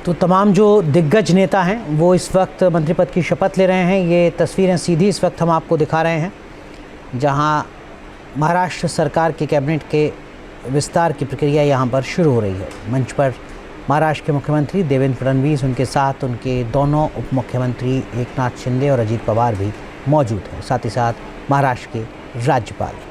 तो तमाम जो दिग्गज नेता हैं वो इस वक्त मंत्री पद की शपथ ले रहे हैं। ये तस्वीरें सीधी इस वक्त हम आपको दिखा रहे हैं, जहां महाराष्ट्र सरकार के कैबिनेट के विस्तार की प्रक्रिया यहां पर शुरू हो रही है। मंच पर महाराष्ट्र के मुख्यमंत्री देवेंद्र फडणवीस, उनके साथ उनके दोनों उप मुख्यमंत्री एकनाथ शिंदे और अजीत पवार भी मौजूद हैं, साथ ही साथ महाराष्ट्र के राज्यपाल।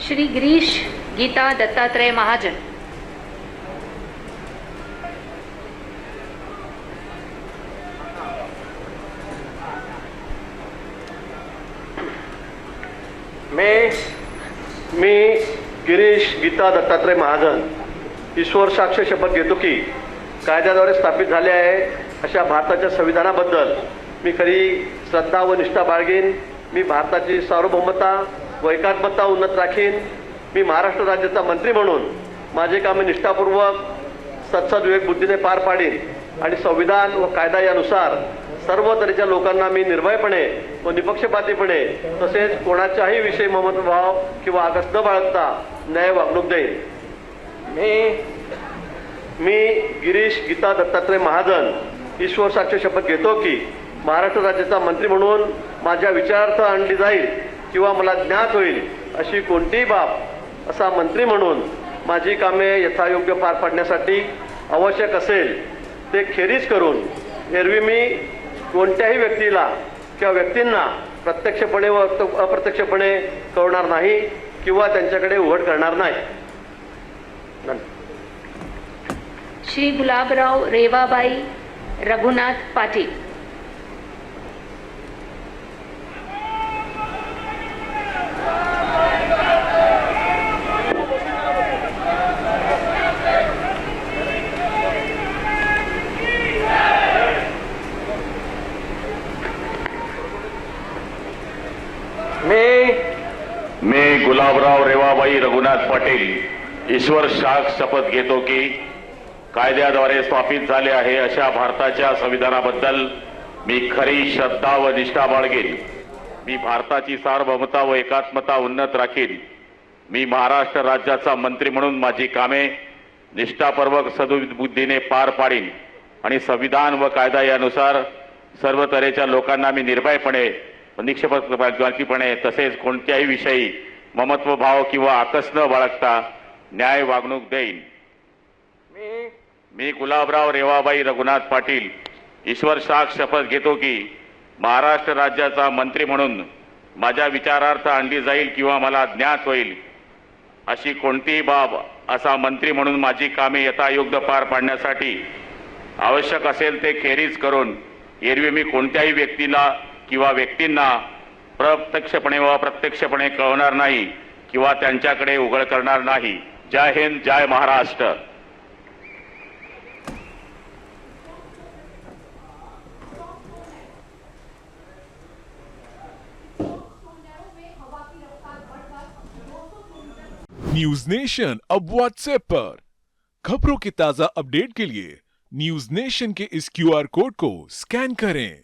श्री गिरीश गीता दत्तात्रेय महाजन। मी गिरीश गीता दत्तात्रय महाजन ईश्वर साक्ष शपथ घेतो की कायद्याद्वारे स्थापित झाले आहे अशा भारताच्या संविधानाबद्दल मी खरी श्रद्धा व निष्ठा बाळगीन। मी भारताची सार्वभौमता व एकात्मता उन्नत राखीन। मी महाराष्ट्र राज्याचा मंत्री म्हणून माझे कामे निष्ठापूर्वक सत्सद विवेक बुद्धीने पार पाडीन आणि संविधान व कायदा यानुसार सर्व तऱ्हेच्या लोकांना मी निर्भयपणे व निपक्षपातीपणे तसेच कोणाच्याही विषयी ममत्वभाव किंवा आकस न बाळगता न्याय वागणूक देईन। मी गिरीश गीता दत्तात्रय महाजन ईश्वर साक्ष शपथ घेतो की महाराष्ट्र राज्याचा मंत्री म्हणून माझ्या विचारार्थ आणली जाईल किंवा मला ज्ञात होईल अशी कोणतीही बाब असा मंत्री म्हणून माझी कामे यथायोग्य पार पाडण्यासाठी आवश्यक असेल ते खेरीज करून एरवी मी कोणत्याही व्यक्तीला किंवा व्यक्तींना प्रत्यक्षपणे व अप्रत्यक्षपणे कळवणार नाही किंवा त्यांच्याकडे उघड करणार नाही। श्री गुलाबराव रेवाबाई रघुनाथ पाटील। मी गुलाबराव रेवाबाई रघुनाथ पाटील ईश्वर साक्ष शपथ घेतो की कायद्याद्वारे स्थापित झाले आहे अशा भारताच्या संविधानाबद्दल मी खरी श्रद्धा व निष्ठा बाळगेन। मी भारताची सार्वभौमता व एकात्मता उन्नत राखीन। मी महाराष्ट्र राज्याचा मंत्री म्हणून माझी कामे निष्ठापूर्वक सद्बुद्धीने पार पाडीन आणि संविधान व कायदा यानुसार सर्व तऱ्हेच्या लोकांना मी निर्भयपणे निष्पक्षपातीपणे तसेच कोणत्याही विषयी ममत्व भाव किंवा आकस न बाळगता न्याय वागणूक देईन। मी गुलाबराव रेवाबाई रघुनाथ पाटील ईश्वर साक्ष शपथ घेतो की महाराष्ट्र राज्याचा मंत्री म्हणून माझ्या विचारार्थ आणली जाईल किंवा मला ज्ञात होईल अशी कोणतीही बाब असा मंत्री म्हणून माझी कामे यथायोग्य पार पाडण्यासाठी आवश्यक असेल ते खेरीज करून एरवी मी कोणत्याही व्यक्तीला किंवा व्यक्तींना प्रत्यक्षपणे व अप्रत्यक्षपणे कळवणार नाही किंवा त्यांच्याकडे उघड करणार नाही। जय हिंद, जय महाराष्ट्र। न्यूज नेशन अब व्हाट्सएप पर खबरों के ताजा अपडेट के लिए न्यूज नेशन के इस क्यूआर कोड को स्कैन करें।